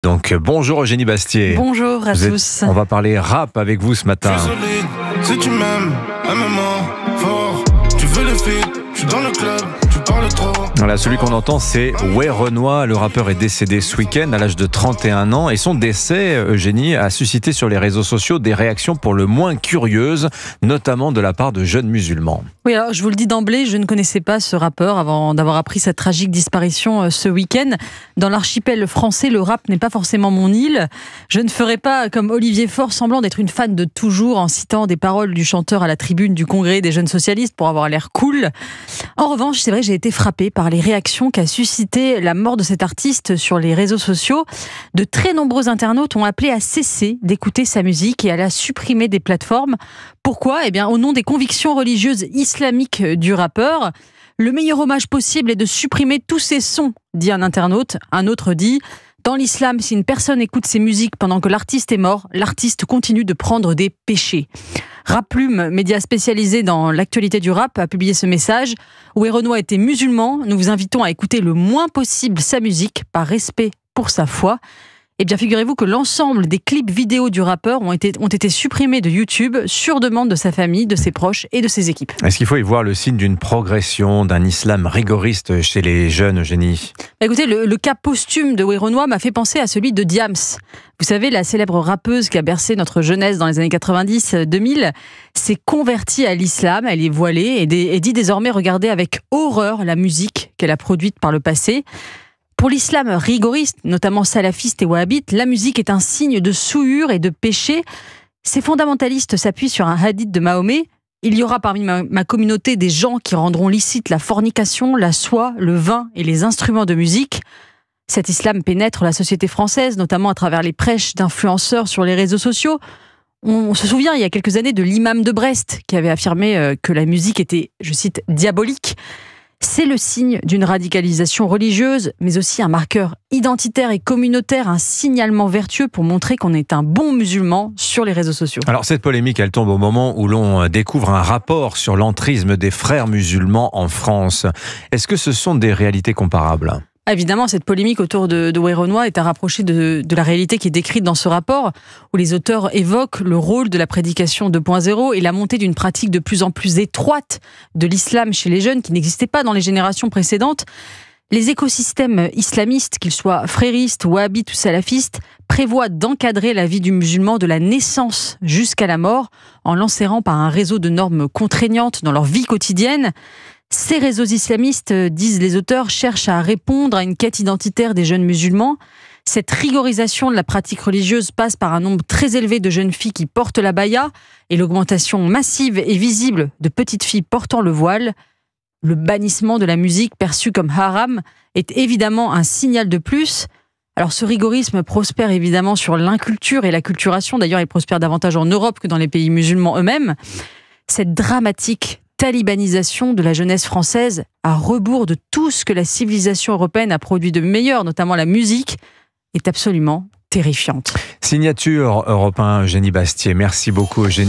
Donc bonjour Eugénie Bastier. Bonjour à tous. On va parler rap avec vous ce matin. Je suis solide, si tu m'aimes, aime-moi fort. Tu veux le feat, je suis dans le club, tu parles trop. Voilà, celui qu'on entend c'est Werenoi. Le rappeur est décédé ce week-end à l'âge de 31 ans et son décès, Eugénie, a suscité sur les réseaux sociaux des réactions pour le moins curieuses, notamment de la part de jeunes musulmans. Oui, alors je vous le dis d'emblée, je ne connaissais pas ce rappeur avant d'avoir appris sa tragique disparition ce week-end. Dans l'archipel français, le rap n'est pas forcément mon île. Je ne ferai pas, comme Olivier Faure, semblant d'être une fan de toujours en citant des paroles du chanteur à la tribune du Congrès des jeunes socialistes pour avoir l'air cool. En revanche, c'est vrai que j'ai été frappée par les réactions qu'a suscité la mort de cet artiste sur les réseaux sociaux. De très nombreux internautes ont appelé à cesser d'écouter sa musique et à la supprimer des plateformes. Pourquoi ? Eh bien, au nom des convictions religieuses islamiques du rappeur. Le meilleur hommage possible est de supprimer tous ces sons, dit un internaute. Un autre dit « Dans l'islam, si une personne écoute ses musiques pendant que l'artiste est mort, l'artiste continue de prendre des péchés. » Rap-Plume, média spécialisé dans l'actualité du rap, a publié ce message. Werenoi était musulman. Nous vous invitons à écouter le moins possible sa musique, par respect pour sa foi. Eh bien, figurez-vous que l'ensemble des clips vidéo du rappeur ont été supprimés de YouTube sur demande de sa famille, de ses proches et de ses équipes. Est-ce qu'il faut y voir le signe d'une progression, d'un islam rigoriste chez les jeunes, Eugénie ? Écoutez, le cas posthume de Werenoi m'a fait penser à celui de Diams. Vous savez, la célèbre rappeuse qui a bercé notre jeunesse dans les années 90-2000 s'est convertie à l'islam, elle est voilée et dit désormais regarder avec horreur la musique qu'elle a produite par le passé. Pour l'islam rigoriste, notamment salafiste et wahhabite, la musique est un signe de souillure et de péché. Ces fondamentalistes s'appuient sur un hadith de Mahomet. Il y aura parmi ma communauté des gens qui rendront licite la fornication, la soie, le vin et les instruments de musique. Cet islam pénètre la société française, notamment à travers les prêches d'influenceurs sur les réseaux sociaux. On se souvient il y a quelques années de l'imam de Brest qui avait affirmé que la musique était, je cite, diabolique. C'est le signe d'une radicalisation religieuse, mais aussi un marqueur identitaire et communautaire, un signalement vertueux pour montrer qu'on est un bon musulman sur les réseaux sociaux. Alors cette polémique, elle tombe au moment où l'on découvre un rapport sur l'entrisme des frères musulmans en France. Est-ce que ce sont des réalités comparables ? Évidemment, cette polémique autour de Werenoi est à rapprocher de la réalité qui est décrite dans ce rapport, où les auteurs évoquent le rôle de la prédication 2.0 et la montée d'une pratique de plus en plus étroite de l'islam chez les jeunes qui n'existait pas dans les générations précédentes. Les écosystèmes islamistes, qu'ils soient fréristes, wahhabites ou salafistes, prévoient d'encadrer la vie du musulman de la naissance jusqu'à la mort, en l'enserrant par un réseau de normes contraignantes dans leur vie quotidienne. Ces réseaux islamistes, disent les auteurs, cherchent à répondre à une quête identitaire des jeunes musulmans. Cette rigorisation de la pratique religieuse passe par un nombre très élevé de jeunes filles qui portent la baya et l'augmentation massive et visible de petites filles portant le voile. Le bannissement de la musique perçue comme haram est évidemment un signal de plus. Alors ce rigorisme prospère évidemment sur l'inculture et l'acculturation. D'ailleurs, il prospère davantage en Europe que dans les pays musulmans eux-mêmes. Cette dramatique talibanisation de la jeunesse française à rebours de tout ce que la civilisation européenne a produit de meilleur, notamment la musique, est absolument terrifiante. Signature Europe 1, Eugénie Bastier. Merci beaucoup Eugénie.